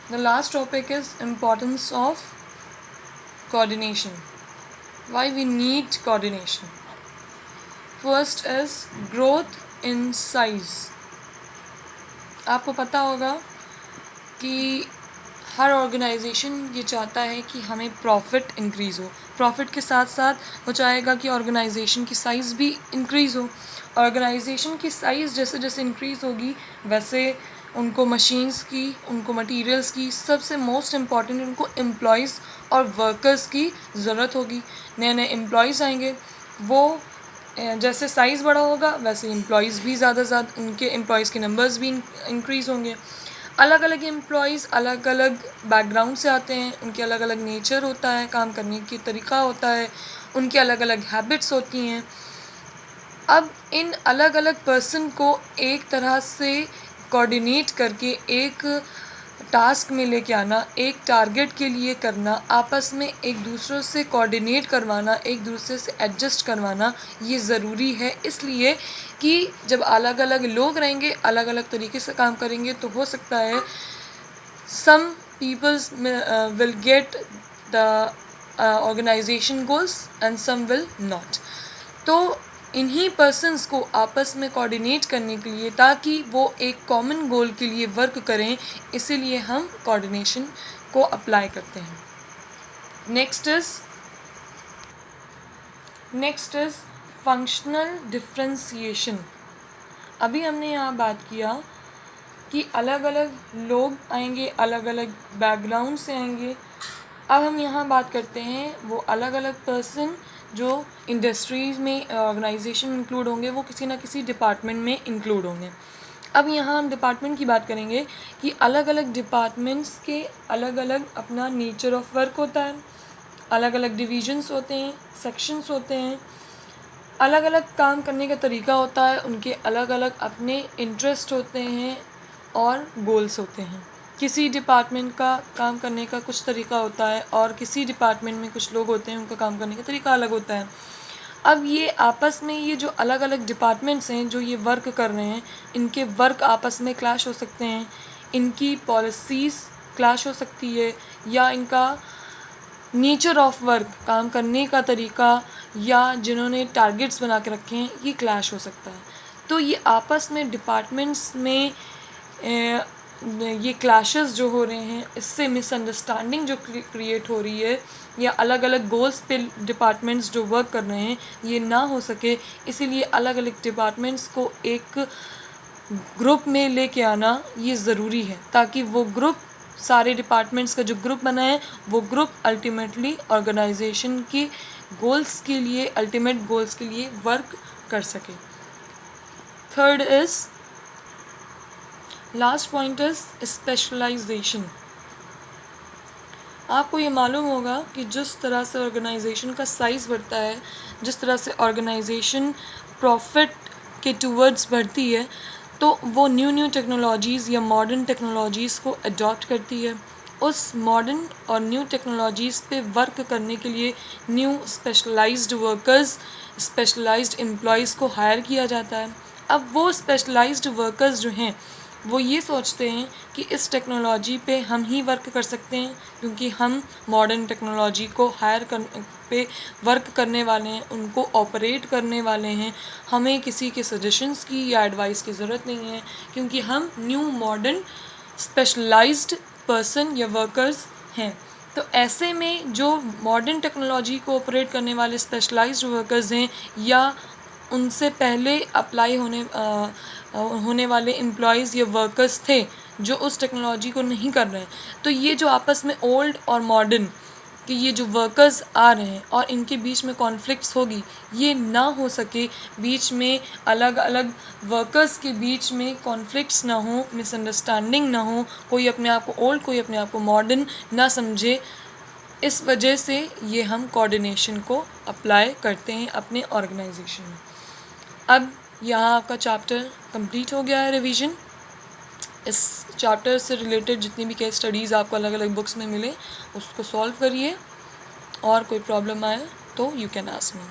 The last topic is importance of coordination. Why we need coordination? First is growth in size. आपको पता होगा कि हर organisation ये चाहता है कि हमें प्रॉफिट इंक्रीज़ हो. प्रॉफिट के साथ साथ वो चाहेगा कि ऑर्गेनाइजेशन की साइज़ भी इंक्रीज़ हो. ऑर्गेनाइजेशन की साइज़ जैसे जैसे इंक्रीज़ होगी वैसे उनको मशीन्स की, उनको मटेरियल्स की, सबसे मोस्ट इम्पॉर्टेंट उनको एम्प्लॉयज़ और वर्कर्स की ज़रूरत होगी. नए नए एम्प्लॉयज़ आएंगे, वो जैसे साइज़ बड़ा होगा वैसे एम्प्लॉयज़ भी ज़्यादा उनके एम्प्लॉयज़ के नंबर्स भी इंक्रीज़ होंगे. अलग अलग एम्प्लॉयज़ अलग अलग बैकग्राउंड से आते हैं, उनके अलग अलग नेचर होता है, काम करने की तरीका होता है, उनकी अलग अलग हैबिट्स होती हैं. अब इन अलग अलग पर्सन को एक तरह से कोऑर्डिनेट करके एक टास्क में लेके आना, एक टारगेट के लिए करना, आपस में एक दूसरों से कोऑर्डिनेट करवाना, एक दूसरे से एडजस्ट करवाना, ये ज़रूरी है. इसलिए कि जब अलग अलग लोग रहेंगे, अलग अलग तरीके से काम करेंगे तो हो सकता है some peoples will get the organization goals and some will not. तो इन्हीं पर्सन्स को आपस में कोऑर्डिनेट करने के लिए, ताकि वो एक कॉमन गोल के लिए वर्क करें, इसीलिए हम कोऑर्डिनेशन को अप्लाई करते हैं. Next is functional differentiation. अभी हमने यहाँ बात किया कि अलग अलग लोग आएंगे, अलग अलग बैकग्राउंड से आएंगे. अब हम यहाँ बात करते हैं वो अलग अलग पर्सन जो इंडस्ट्रीज़ में ऑर्गेनाइजेशन में इंक्लूड होंगे, वो किसी ना किसी डिपार्टमेंट में इंक्लूड होंगे. अब यहाँ हम डिपार्टमेंट की बात करेंगे कि अलग अलग डिपार्टमेंट्स के अलग अलग अपना नेचर ऑफ वर्क होता है, अलग अलग डिविजन्स होते हैं, सेक्शंस होते हैं, अलग अलग काम करने का तरीका होता है, उनके अलग अलग अपने इंटरेस्ट होते हैं और गोल्स होते हैं. किसी डिपार्टमेंट का काम करने का कुछ तरीका होता है और किसी डिपार्टमेंट में कुछ लोग होते हैं, उनका काम करने का तरीका अलग होता है. अब ये आपस में ये जो अलग अलग डिपार्टमेंट्स हैं जो ये वर्क कर रहे हैं, इनके वर्क आपस में क्लैश हो सकते हैं, इनकी पॉलिसीज़ क्लैश हो सकती है, या इनका नेचर ऑफ वर्क, काम करने का तरीका, या जिन्होंने टारगेट्स बना के रखे हैं, ये क्लैश हो सकता है. तो ये आपस में डिपार्टमेंट्स में ये क्लैशेस जो हो रहे हैं, इससे मिसअंडरस्टैंडिंग जो क्रिएट हो रही है, या अलग अलग गोल्स पे डिपार्टमेंट्स जो वर्क कर रहे हैं, ये ना हो सके, इसीलिए अलग अलग डिपार्टमेंट्स को एक ग्रुप में लेके आना ये ज़रूरी है, ताकि वो ग्रुप, सारे डिपार्टमेंट्स का जो ग्रुप बना है, वो ग्रुप अल्टीमेटली ऑर्गेनाइजेशन की गोल्स के लिए, अल्टीमेट गोल्स के लिए वर्क कर सके. Third is, last point is specialization. आपको ये मालूम होगा कि जिस तरह से ऑर्गेनाइजेशन का साइज़ बढ़ता है, जिस तरह से ऑर्गेनाइजेशन प्रॉफिट के टूवर्ड्स बढ़ती है, तो वो न्यू टेक्नोलॉजीज़ या मॉडर्न टेक्नोलॉजीज़ को अडॉप्ट करती है. उस मॉडर्न और न्यू टेक्नोलॉजीज़ पे वर्क करने के लिए new specialized workers, specialized employees को हायर किया जाता है. अब वो स्पेशलाइज्ड वर्कर्स जो हैं, वो ये सोचते हैं कि इस टेक्नोलॉजी पे हम ही वर्क कर सकते हैं, क्योंकि हम मॉडर्न टेक्नोलॉजी को हायर पे वर्क करने वाले हैं, उनको ऑपरेट करने वाले हैं. हमें किसी के सजेशंस की या एडवाइस की ज़रूरत नहीं है, क्योंकि हम न्यू मॉडर्न स्पेशलाइज्ड पर्सन या वर्कर्स हैं. तो ऐसे में जो मॉडर्न टेक्नोलॉजी को ऑपरेट करने वाले स्पेशलाइज्ड वर्कर्स हैं, या उनसे पहले अप्लाई होने वाले एम्प्लॉयज़ या वर्कर्स थे जो उस टेक्नोलॉजी को नहीं कर रहे हैं, तो ये जो आपस में ओल्ड और मॉडर्न कि ये जो वर्कर्स आ रहे हैं और इनके बीच में कॉन्फ्लिक्ट्स होगी, ये ना हो सके, बीच में अलग अलग वर्कर्स के बीच में कॉन्फ्लिक्ट्स ना हो, मिसअंडरस्टैंडिंग ना हो, कोई अपने आप को ओल्ड, कोई अपने आप को मॉडर्न ना समझे. इस वजह से ये हम कोऑर्डिनेशन को अप्लाई करते हैं अपने ऑर्गेनाइजेशन में. अब यहाँ आपका चैप्टर कंप्लीट हो गया है, रिवीजन. इस चैप्टर से रिलेटेड जितनी भी केस स्टडीज़ आपको अलग अलग बुक्स में मिले, उसको सॉल्व करिए, और कोई प्रॉब्लम आए तो यू कैन आस्क मी.